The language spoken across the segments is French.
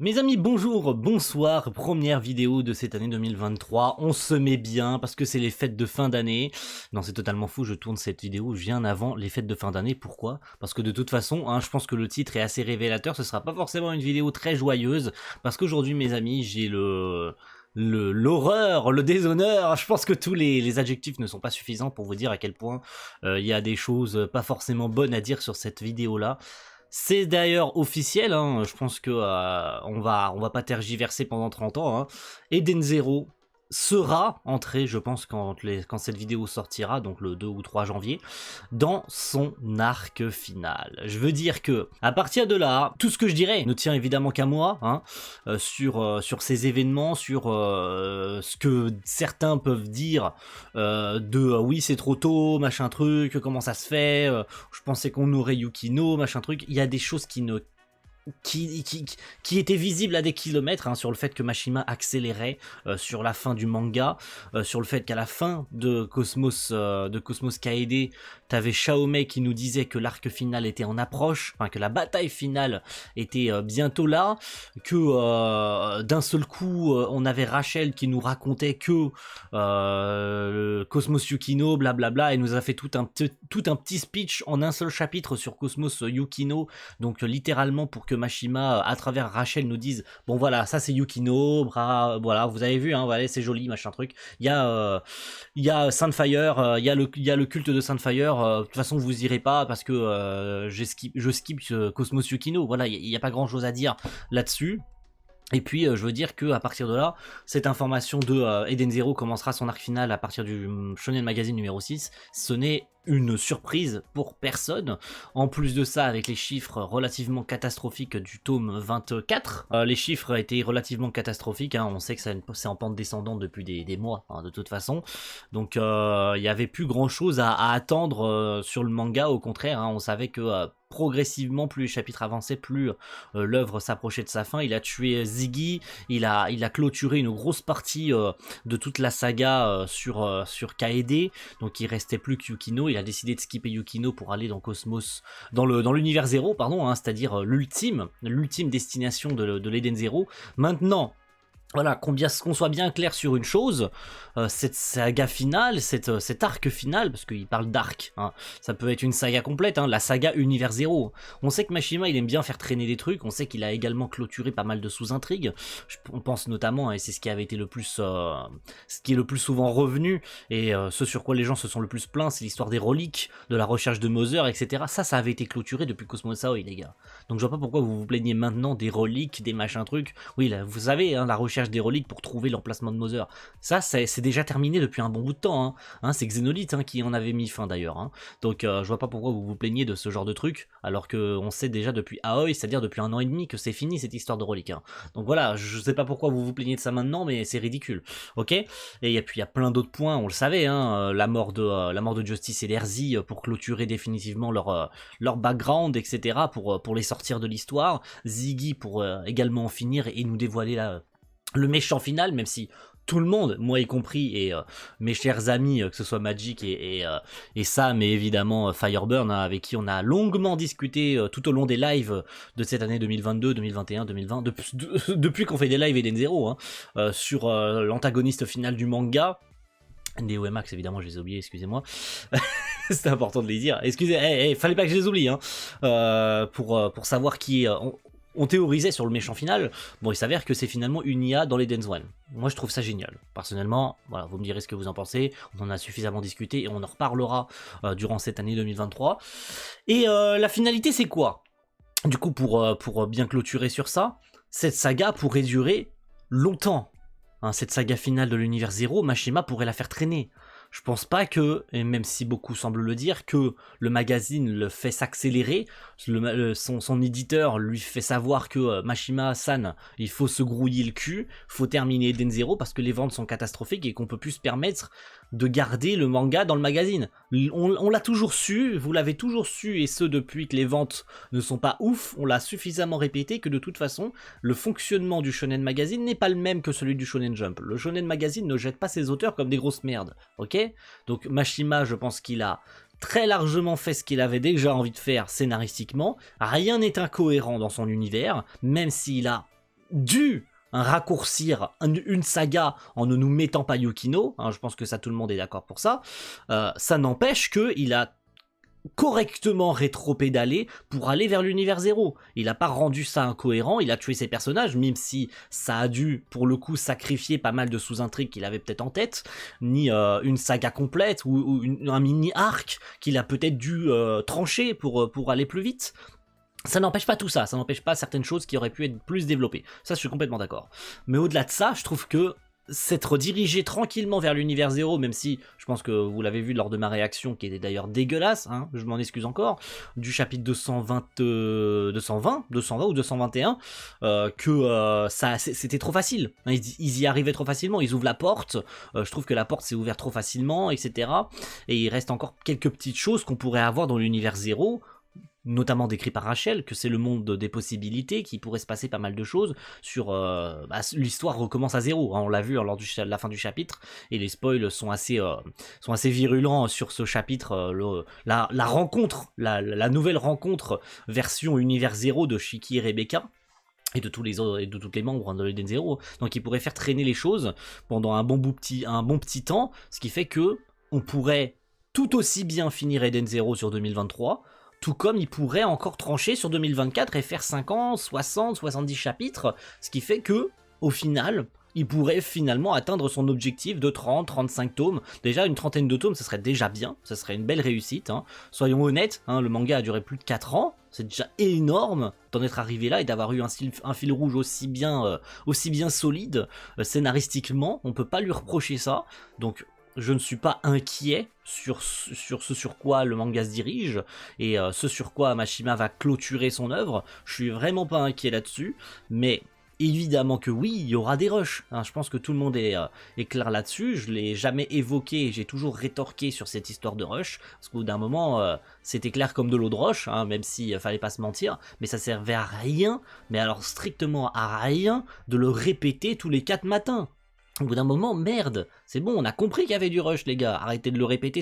Mes amis, bonjour, bonsoir, première vidéo de cette année 2023, on se met bien parce que c'est les fêtes de fin d'année. Non, c'est totalement fou, je tourne cette vidéo bien avant les fêtes de fin d'année, pourquoi? Parce que de toute façon, je pense que le titre est assez révélateur, ce sera pas forcément une vidéo très joyeuse, parce qu'aujourd'hui mes amis, j'ai l'horreur, le déshonneur, je pense que tous les adjectifs ne sont pas suffisants pour vous dire à quel point il y a des choses pas forcément bonnes à dire sur cette vidéo là. C'est d'ailleurs officiel, je pense que on va pas tergiverser pendant 30 ans. Eden Zero sera entré, je pense, quand cette vidéo sortira, donc le 2 ou 3 janvier, dans son arc final. Je veux dire que, à partir de là, tout ce que je dirais ne tient évidemment qu'à moi, sur ces événements, sur ce que certains peuvent dire oui c'est trop tôt, machin truc, comment ça se fait, je pensais qu'on aurait Yukino, machin truc. Il y a des choses qui était visible à des kilomètres, sur le fait que Mashima accélérait sur la fin du manga, sur le fait qu'à la fin de Cosmos Kaede, t'avais Xiaomei qui nous disait que l'arc final était en approche, enfin que la bataille finale était bientôt là, que d'un seul coup on avait Rachel qui nous racontait que Cosmos Yukino, blablabla, et nous a fait tout un petit speech en un seul chapitre sur Cosmos Yukino, donc littéralement pour que Mashima, à travers Rachel, nous dise bon voilà, ça c'est Yukino, voilà, vous avez vu, voilà, c'est joli, machin truc. Il y a Sunfire, il y a le culte de Sunfire. De toute façon, vous irez pas parce que je skip Cosmos Yukino. Voilà, il y a pas grand chose à dire là-dessus. Et puis je veux dire que à partir de là, cette information de Eden Zero commencera son arc final à partir du Shonen Magazine numéro 6, ce n'est une surprise pour personne. En plus de ça, avec les chiffres relativement catastrophiques du tome 24, les chiffres étaient relativement catastrophiques, on sait que c'est en pente descendante depuis des mois, de toute façon. Donc il n'y avait plus grand chose à attendre sur le manga, au contraire, on savait que progressivement, plus les chapitres avançaient, plus l'œuvre s'approchait de sa fin. Il a tué Ziggy, il a clôturé une grosse partie de toute la saga sur Kaede, donc il restait plus que Yukino. Il a décidé de skipper Yukino pour aller dans Cosmos, dans l'univers Zero, pardon, c'est-à-dire l'ultime destination de l'Eden Zero. Maintenant, voilà, qu'on soit bien clair sur une chose, cette saga finale, cet arc final, parce qu'il parle d'arc, ça peut être une saga complète, la saga Univers Zero. On sait que Mashima, il aime bien faire traîner des trucs, on sait qu'il a également clôturé pas mal de sous-intrigues, on pense notamment, et c'est ce qui avait été ce qui est le plus souvent revenu, et ce sur quoi les gens se sont le plus plaints, c'est l'histoire des reliques, de la recherche de Mother, etc. Ça avait été clôturé depuis Cosmos Aoi, les gars. Donc je vois pas pourquoi vous vous plaignez maintenant des reliques, des machins trucs. Oui, là, vous savez, la recherche des reliques pour trouver l'emplacement de Mother. Ça, c'est déjà terminé depuis un bon bout de temps. C'est Xénolite qui en avait mis fin d'ailleurs. Donc je vois pas pourquoi vous vous plaignez de ce genre de truc, alors qu'on sait déjà depuis Aoi, c'est-à-dire depuis 1 an et demi, que c'est fini cette histoire de reliques. Donc voilà, je sais pas pourquoi vous vous plaignez de ça maintenant, mais c'est ridicule. Ok. Et puis il y a plein d'autres points, on le savait, la mort de Justice et d'Erzi pour clôturer définitivement leur background, etc. pour les sortir de l'histoire. Ziggy pour également en finir et nous dévoiler le méchant final, même si tout le monde, moi y compris, et mes chers amis, que ce soit Magic et Sam, et évidemment Fireburn, avec qui on a longuement discuté tout au long des lives de cette année 2022, 2021, 2020, depuis qu'on fait des lives Eden Zero, sur l'antagoniste final du manga. Neo et Max, évidemment, je les ai oubliés, excusez-moi. C'était important de les dire. Excusez, fallait pas que je les oublie, pour savoir qui on théorisait sur le méchant final. Bon, il s'avère que c'est finalement une IA dans les Dance One. Moi, je trouve ça génial. Personnellement, voilà, vous me direz ce que vous en pensez. On en a suffisamment discuté et on en reparlera durant cette année 2023. Et la finalité, c'est quoi? Du coup, pour bien clôturer sur ça, cette saga pourrait durer longtemps. Cette saga finale de l'univers Zero, Mashima pourrait la faire traîner. Je pense pas que, et même si beaucoup semblent le dire, que le magazine le fait s'accélérer, son éditeur lui fait savoir que Mashima-san, il faut se grouiller le cul, faut terminer Eden Zero parce que les ventes sont catastrophiques et qu'on peut plus se permettre de garder le manga dans le magazine. On l'a toujours su, vous l'avez toujours su, et ce depuis que les ventes ne sont pas ouf, on l'a suffisamment répété que de toute façon, le fonctionnement du Shonen Magazine n'est pas le même que celui du Shonen Jump. Le Shonen Magazine ne jette pas ses auteurs comme des grosses merdes, ok? Donc Mashima, je pense qu'il a très largement fait ce qu'il avait déjà envie de faire scénaristiquement. Rien n'est incohérent dans son univers, même s'il a dû raccourcir une saga en ne nous mettant pas Yukino, hein, je pense que ça tout le monde est d'accord pour ça, ça n'empêche qu'il a correctement rétro-pédalé pour aller vers l'univers 0. Il a pas rendu ça incohérent, il a tué ses personnages, même si ça a dû, pour le coup, sacrifier pas mal de sous-intrigues qu'il avait peut-être en tête, ni une saga complète, ou un mini-arc qu'il a peut-être dû trancher pour aller plus vite. Ça n'empêche pas tout ça, ça n'empêche pas certaines choses qui auraient pu être plus développées. Ça, je suis complètement d'accord. Mais au-delà de ça, je trouve que s'être dirigé tranquillement vers l'univers 0, même si je pense que vous l'avez vu lors de ma réaction, qui était d'ailleurs dégueulasse, hein, je m'en excuse encore, du chapitre 220 ou 221, c'était trop facile. Hein, ils y arrivaient trop facilement, ils ouvrent la porte, je trouve que la porte s'est ouverte trop facilement, etc. Et il reste encore quelques petites choses qu'on pourrait avoir dans l'univers 0, notamment décrit par Rachel, que c'est le monde des possibilités, qui pourrait se passer pas mal de choses sur l'histoire recommence à zéro, hein, on l'a vu lors de la fin du chapitre, et les spoils sont assez virulents sur ce chapitre, la rencontre, la nouvelle rencontre version univers 0 de Shiki et Rebecca, et de tous les autres, et de tous les membres de l'Eden Zero, donc il pourrait faire traîner les choses pendant un bon petit temps, ce qui fait que on pourrait tout aussi bien finir Eden Zero sur 2023, tout comme il pourrait encore trancher sur 2024 et faire 50, 60, 70 chapitres, ce qui fait que, au final, il pourrait finalement atteindre son objectif de 30, 35 tomes. Déjà, une trentaine de tomes, ça serait déjà bien, ça serait une belle réussite. Hein. Soyons honnêtes, hein, le manga a duré plus de 4 ans, c'est déjà énorme d'en être arrivé là et d'avoir eu un fil rouge aussi bien solide, scénaristiquement, on peut pas lui reprocher ça, donc je ne suis pas inquiet sur ce sur quoi le manga se dirige et ce sur quoi Mashima va clôturer son œuvre. Je suis vraiment pas inquiet là-dessus, mais évidemment que oui, il y aura des rushs. Hein, je pense que tout le monde est clair là-dessus. Je l'ai jamais évoqué, j'ai toujours rétorqué sur cette histoire de rush, parce qu'au bout d'un moment, c'était clair comme de l'eau de roche, hein, même s'il fallait pas se mentir, mais ça servait à rien, mais alors strictement à rien, de le répéter tous les 4 matins. Au bout d'un moment, merde, c'est bon, on a compris qu'il y avait du rush, les gars. Arrêtez de le répéter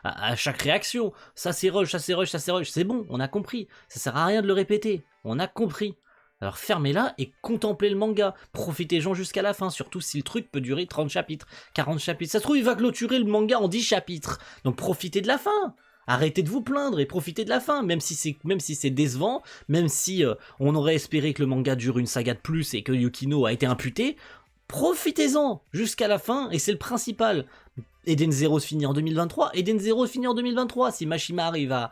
à chaque réaction. Ça c'est rush, ça c'est rush, ça c'est rush. C'est bon, on a compris. Ça sert à rien de le répéter. On a compris. Alors fermez-la et contemplez le manga. Profitez-en jusqu'à la fin, surtout si le truc peut durer 30 chapitres, 40 chapitres. Ça se trouve, il va clôturer le manga en 10 chapitres. Donc profitez de la fin. Arrêtez de vous plaindre et profitez de la fin, même si c'est décevant, même si on aurait espéré que le manga dure une saga de plus et que Yukino a été imputé. Profitez-en jusqu'à la fin, et c'est le principal. Eden Zero se finit en 2023, Eden Zero se finit en 2023, si Mashima arrive à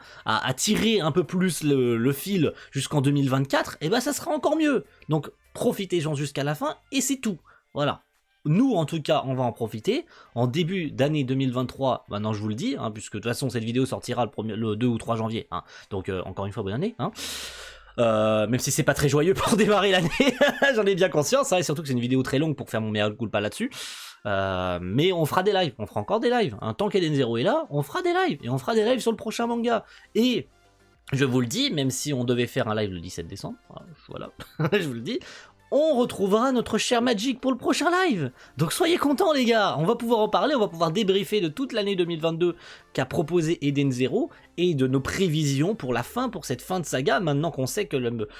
tirer un peu plus le fil jusqu'en 2024, et ben ça sera encore mieux. Donc profitez-en jusqu'à la fin, et c'est tout. Voilà. Nous, en tout cas, on va en profiter. En début d'année 2023, maintenant je vous le dis, hein, puisque de toute façon cette vidéo sortira le 2 ou 3 janvier. Hein. Donc encore une fois, bonne année. Hein. Même si c'est pas très joyeux pour démarrer l'année, j'en ai bien conscience, hein, et surtout que c'est une vidéo très longue pour faire mon mea culpa là-dessus. Mais on fera des lives, on fera encore des lives. Hein. Tant qu'Eden Zero est là, on fera des lives, et on fera des lives sur le prochain manga. Et je vous le dis, même si on devait faire un live le 17 décembre, voilà, je vous le dis, on retrouvera notre cher Magic pour le prochain live. Donc soyez contents les gars, on va pouvoir en parler, on va pouvoir débriefer de toute l'année 2022 qu'a proposé Eden Zero et de nos prévisions pour cette fin de saga, maintenant qu'on sait que le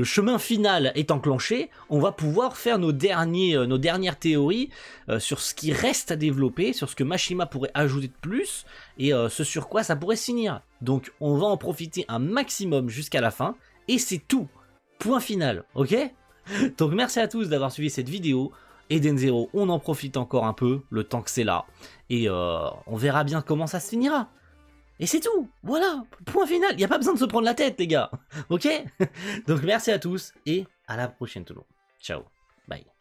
chemin final est enclenché, on va pouvoir faire nos dernières théories sur ce qui reste à développer, sur ce que Mashima pourrait ajouter de plus et ce sur quoi ça pourrait se finir. Donc on va en profiter un maximum jusqu'à la fin et c'est tout. Point final, ok? Donc merci à tous d'avoir suivi cette vidéo. Eden Zero, on en profite encore un peu, le temps que c'est là. Et on verra bien comment ça se finira. Et c'est tout, voilà, point final. Il n'y a pas besoin de se prendre la tête les gars, ok? Donc merci à tous et à la prochaine tout le monde. Ciao, bye.